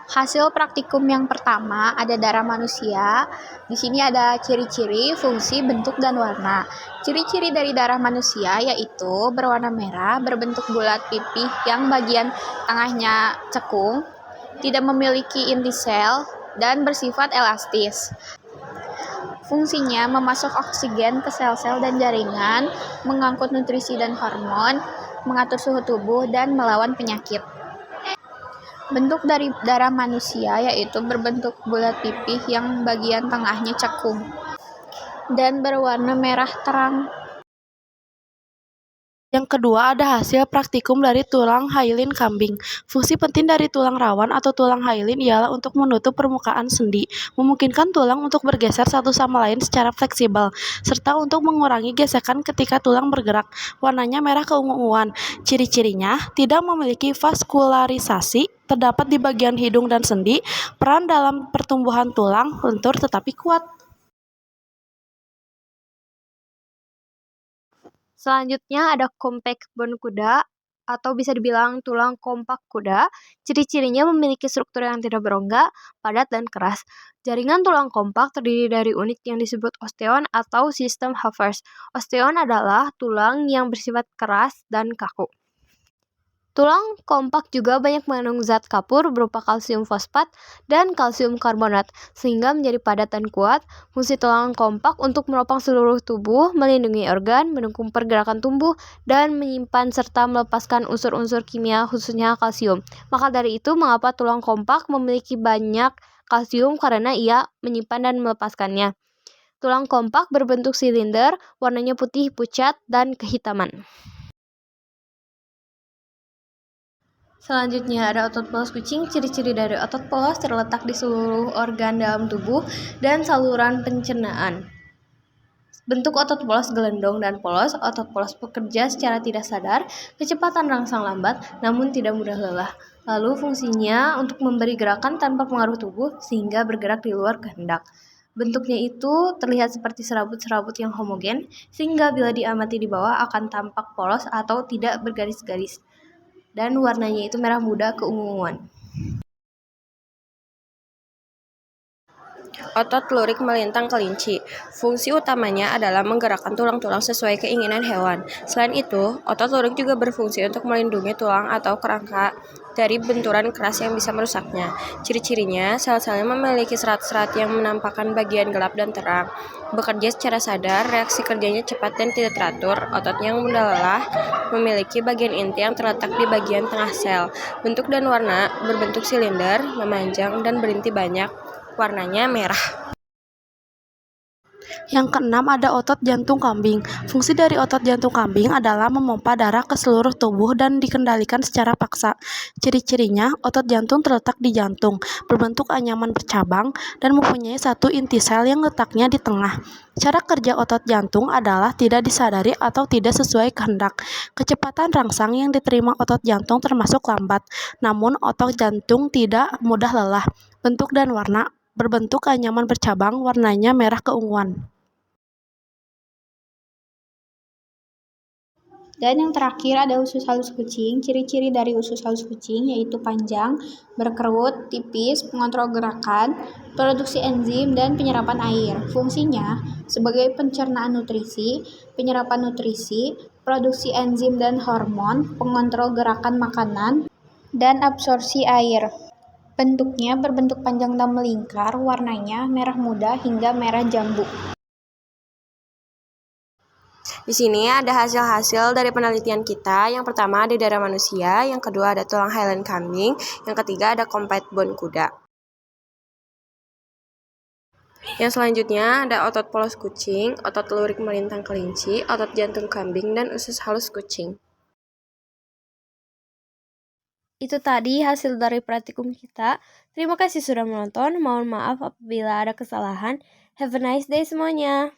Hasil praktikum yang pertama ada darah manusia. Di sini ada ciri-ciri, fungsi, bentuk, dan warna. Ciri-ciri dari darah manusia yaitu berwarna merah, berbentuk bulat pipih yang bagian tengahnya cekung, tidak memiliki inti sel, dan bersifat elastis. Fungsinya memasuk oksigen ke sel-sel dan jaringan, mengangkut nutrisi dan hormon, mengatur suhu tubuh, dan melawan penyakit. Bentuk dari darah manusia yaitu berbentuk bulat pipih yang bagian tengahnya cekung dan berwarna merah terang. Yang kedua ada hasil praktikum dari tulang hailin kambing. Fungsi penting dari tulang rawan atau tulang hailin ialah untuk menutup permukaan sendi, memungkinkan tulang untuk bergeser satu sama lain secara fleksibel, serta untuk mengurangi gesekan ketika tulang bergerak. Warnanya merah keunguan. Ciri-cirinya tidak memiliki vaskularisasi, terdapat di bagian hidung dan sendi, peran dalam pertumbuhan tulang lentur tetapi kuat. Selanjutnya ada compact bone kuda atau bisa dibilang tulang kompak kuda. Ciri-cirinya memiliki struktur yang tidak berongga, padat, dan keras. Jaringan tulang kompak terdiri dari unit yang disebut osteon atau sistem Havers. Osteon adalah tulang yang bersifat keras dan kaku. Tulang kompak juga banyak mengandung zat kapur berupa kalsium fosfat dan kalsium karbonat, sehingga menjadi padat dan kuat. Fungsi tulang kompak untuk menopang seluruh tubuh, melindungi organ, mendukung pergerakan tumbuh, dan menyimpan serta melepaskan unsur-unsur kimia khususnya kalsium. Maka dari itu, mengapa tulang kompak memiliki banyak kalsium karena ia menyimpan dan melepaskannya. Tulang kompak berbentuk silinder, warnanya putih pucat dan kehitaman. Selanjutnya ada otot polos kucing. Ciri-ciri dari otot polos terletak di seluruh organ dalam tubuh dan saluran pencernaan. Bentuk otot polos gelendong dan polos. Otot polos bekerja secara tidak sadar, kecepatan rangsang lambat, namun tidak mudah lelah. Lalu fungsinya untuk memberi gerakan tanpa pengaruh tubuh sehingga bergerak di luar kehendak. Bentuknya itu terlihat seperti serabut-serabut yang homogen, sehingga bila diamati di bawah akan tampak polos atau tidak bergaris-garis. Dan warnanya itu merah muda keunguan. Otot lurik melintang kelinci. Fungsi utamanya adalah menggerakkan tulang-tulang sesuai keinginan hewan. Selain itu, otot lurik juga berfungsi untuk melindungi tulang atau kerangka dari benturan keras yang bisa merusaknya. Ciri-cirinya, sel-selnya memiliki serat-serat yang menampakkan bagian gelap dan terang. Bekerja secara sadar, reaksi kerjanya cepat dan tidak teratur. Otot yang mudah lelah memiliki bagian inti yang terletak di bagian tengah sel. Bentuk dan warna berbentuk silinder, memanjang, dan berinti banyak. Warnanya merah. Yang keenam ada otot jantung kambing. Fungsi dari otot jantung kambing adalah memompa darah ke seluruh tubuh dan dikendalikan secara paksa. Ciri-cirinya, otot jantung terletak di jantung, berbentuk anyaman bercabang, dan mempunyai satu inti sel yang letaknya di tengah. Cara kerja otot jantung adalah tidak disadari atau tidak sesuai kehendak. Kecepatan rangsang yang diterima otot jantung termasuk lambat, namun otot jantung tidak mudah lelah. Bentuk dan warna berbentuk anyaman bercabang, warnanya merah keunguan. Dan yang terakhir ada usus halus kucing. Ciri-ciri dari usus halus kucing yaitu panjang, berkerut, tipis, mengontrol gerakan, produksi enzim, dan penyerapan air. Fungsinya sebagai pencernaan nutrisi, penyerapan nutrisi, produksi enzim dan hormon, pengontrol gerakan makanan, dan absorpsi air. Bentuknya berbentuk panjang dan melingkar, warnanya merah muda hingga merah jambu. Di sini ada hasil-hasil dari penelitian kita. Yang pertama ada darah manusia, yang kedua ada tulang hailin kambing, yang ketiga ada compact bone kuda. Yang selanjutnya ada otot polos kucing, otot lurik melintang kelinci, otot jantung kambing, dan usus halus kucing. Itu tadi hasil dari praktikum kita. Terima kasih sudah menonton. Mohon maaf apabila ada kesalahan. Have a nice day semuanya.